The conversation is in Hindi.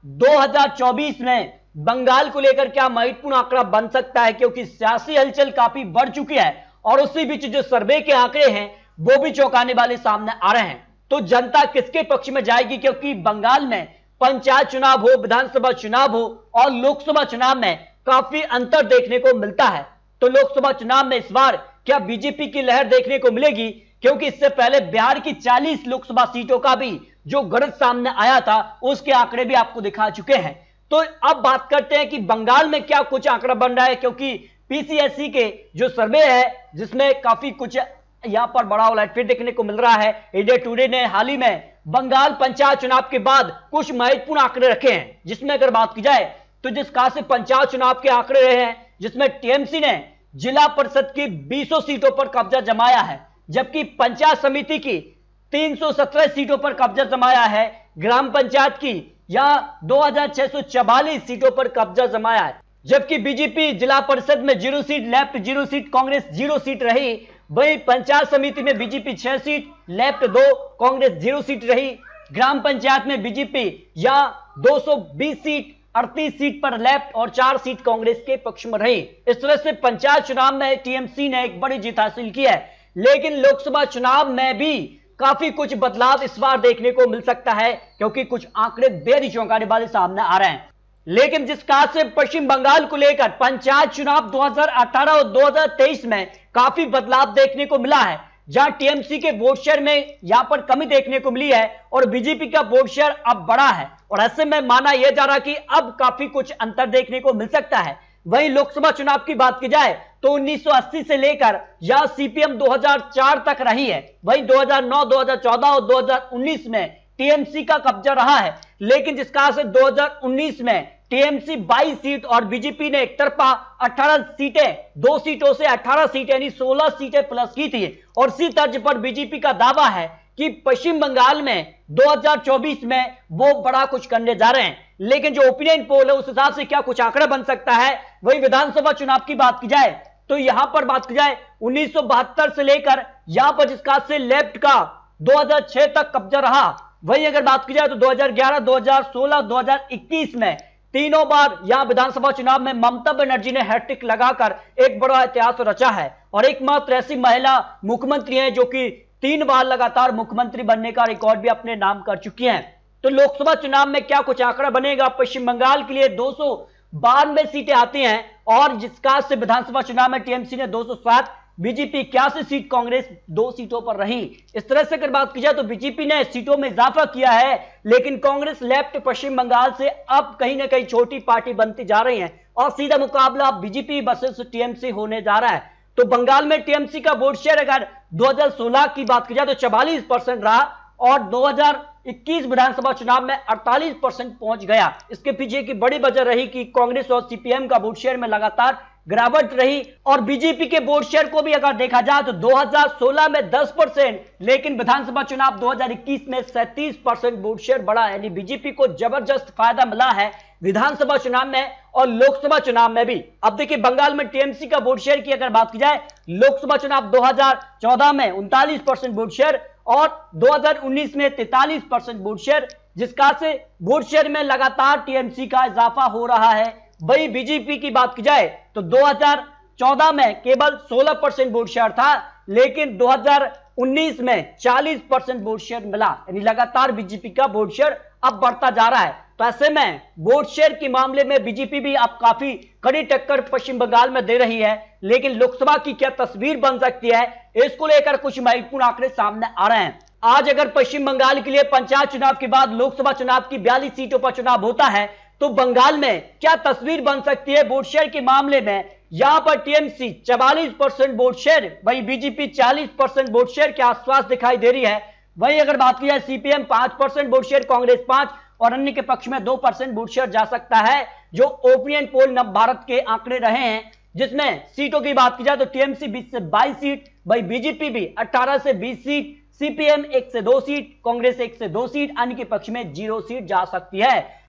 2024 में बंगाल को लेकर क्या महत्वपूर्ण आंकड़ा बन सकता है, क्योंकि सियासी हलचल काफी बढ़ चुकी है और उसी बीच जो सर्वे के आंकड़े हैं वो भी चौंकाने वाले सामने आ रहे हैं। तो जनता किसके पक्ष में जाएगी, क्योंकि बंगाल में पंचायत चुनाव हो, विधानसभा चुनाव हो और लोकसभा चुनाव में काफी अंतर देखने को मिलता है। तो लोकसभा चुनाव में इस बार क्या बीजेपी की लहर देखने को मिलेगी, क्योंकि इससे पहले बिहार की 40 लोकसभा सीटों का भी जो गणित सामने आया था उसके आंकड़े भी आपको दिखा चुके हैं। तो अब बात करते हैं कि बंगाल में क्या कुछ आंकड़ा बन रहा है, क्योंकि पीसीएससी के जो सर्वे है जिसमें काफी कुछ यहां पर बड़ा उलटफेर देखने को मिल रहा है। इंडिया टुडे ने हाल ही में बंगाल पंचायत चुनाव के बाद कुछ महत्वपूर्ण आंकड़े रखे हैं, जिसमें अगर बात की जाए तो जिस खास से पंचायत चुनाव के आंकड़े रहे हैं, जिसमें टीएमसी ने जिला परिषद की 200 सीटों पर कब्जा जमाया है, जबकि पंचायत समिति की 317 सीटों पर कब्जा जमाया है, ग्राम पंचायत की यहां 2644 सीटों पर कब्जा जमाया है, जबकि बीजेपी जिला परिषद में 0 seat, left 0 seat, Congress 0 seat रही। वहीं पंचायत समिति में BJP 6 seat, left 2, Congress 0 seat रही। ग्राम पंचायत में बीजेपी यहां 220 सीट, 38 सीट पर लेफ्ट और 4 सीट कांग्रेस के पक्ष में रही। इस तरह से पंचायत चुनाव में टीएमसी ने एक बड़ी जीत हासिल की है, लेकिन लोकसभा चुनाव में भी काफी कुछ बदलाव इस बार देखने को मिल सकता है, क्योंकि कुछ आंकड़े बेहद ही चौंकाने वाले सामने आ रहे हैं। लेकिन जिस खास से पश्चिम बंगाल को लेकर पंचायत चुनाव 2018 और 2023 में काफी बदलाव देखने को मिला है, जहां टीएमसी के वोट शेयर में यहां पर कमी देखने को मिली है और बीजेपी का वोट शेयर अब बढ़ा है, और ऐसे में माना यह जा रहा कि अब काफी कुछ अंतर देखने को मिल सकता है। वहीं लोकसभा चुनाव की बात की जाए तो 1980 से लेकर यह सीपीएम 2004 तक रही है। वहीं 2009, 2014 और 2019 में टीएमसी का कब्जा रहा है, लेकिन जिस कारण से 2019 में टीएमसी 22 सीट और बीजेपी ने एक तरफा 18 सीटें, 2 सीटों से 18 सीटें यानी 16 सीटें प्लस की थी। और इसी तर्ज पर बीजेपी का दावा है कि पश्चिम बंगाल में 2024 में वो बड़ा कुछ करने जा रहे हैं। लेकिन जो ओपिनियन पोल है उस हिसाब से क्या कुछ आंकड़ा बन सकता है। वही विधानसभा चुनाव की बात की जाए तो यहां पर बात की जाए 1972 से लेकर यहां पर जिस खास से लेफ्ट का 2006 तक कब्जा रहा। वही अगर बात की जाए तो 2011, 2016, 2021 में तीनों बार यहां विधानसभा चुनाव में ममता बनर्जी ने हैट्रिक लगाकर एक बड़ा इतिहास रचा है और एकमात्र ऐसी महिला मुख्यमंत्री हैं जो कि 3 बार लगातार मुख्यमंत्री बनने का रिकॉर्ड भी अपने नाम कर चुकी हैं। तो लोकसभा चुनाव में क्या कुछ आंकड़ा बनेगा। पश्चिम बंगाल के लिए 292 सीटें आती हैं और जिसका से विधानसभा चुनाव में टीएमसी ने 207, बीजेपी 81 सीट, कांग्रेस 2 सीटों पर रही। इस तरह से अगर बात की जाए तो बीजेपी ने सीटों में इजाफा किया है, लेकिन कांग्रेस लेफ्ट पश्चिम बंगाल से अब कहीं ना कहीं छोटी पार्टी बनती जा रही है और सीधा मुकाबला बीजेपी वर्सेस टीएमसी होने जा रहा है। तो बंगाल में टीएमसी का वोट शेयर अगर 2016 की बात की जाए तो 44% रहा और 2021 विधानसभा चुनाव में 48% पहुंच गया। इसके पीछे की बड़ी वजह रही कि कांग्रेस और सीपीएम का वोट शेयर में लगातार गिरावट रही और बीजेपी के वोट शेयर को भी अगर देखा जाए तो 2016 में 10%, लेकिन विधानसभा चुनाव 2021 में 37% वोट शेयर बढ़ा। यानी बीजेपी को जबरदस्त फायदा मिला है विधानसभा चुनाव में और लोकसभा चुनाव में भी। अब देखिए बंगाल में टीएमसी का वोट शेयर की अगर बात की जाए, लोकसभा चुनाव 2014 में 39% वोट शेयर और 2019 में 43% वोट शेयर, जिसका से वोट शेयर में लगातार टीएमसी का इजाफा हो रहा है। वही बीजेपी की बात की जाए तो 2014 में केवल 16% वोट शेयर था, लेकिन 2019 में 40% वोट शेयर मिला। यानी लगातार बीजेपी का वोट शेयर अब बढ़ता जा रहा है। तो ऐसे में वोट शेयर के मामले में बीजेपी भी अब काफी कड़ी टक्कर पश्चिम बंगाल में दे रही है, लेकिन लोकसभा की क्या तस्वीर बन सकती है, इसको लेकर कुछ महत्वपूर्ण आंकड़े सामने आ रहे हैं। आज अगर पश्चिम बंगाल के लिए पंचायत चुनाव के बाद लोकसभा चुनाव की 42 सीटों पर चुनाव होता है तो बंगाल में क्या तस्वीर बन सकती है वोट शेयर के मामले में। यहां पर टीएमसी 44% वोट शेयर, वही बीजेपी 40% वोट शेयर के आसपास दिखाई दे रही है। वही अगर बात की जाए सीपीएम 5% वोट शेयर, कांग्रेस 5 और अन्य के पक्ष में 2% वोट शेयर जा सकता है, जो ओपिनियन पोल नव भारत के आंकड़े रहे हैं। जिसमें सीटों की बात की जाए तो टीएमसी 20 से 22 सीट, वही बीजेपी भी 18 से 20 सीट, सीपीएम 1 से 2 सीट, कांग्रेस 1 से 2 सीट, अन्य के पक्ष में 0 सीट जा सकती है।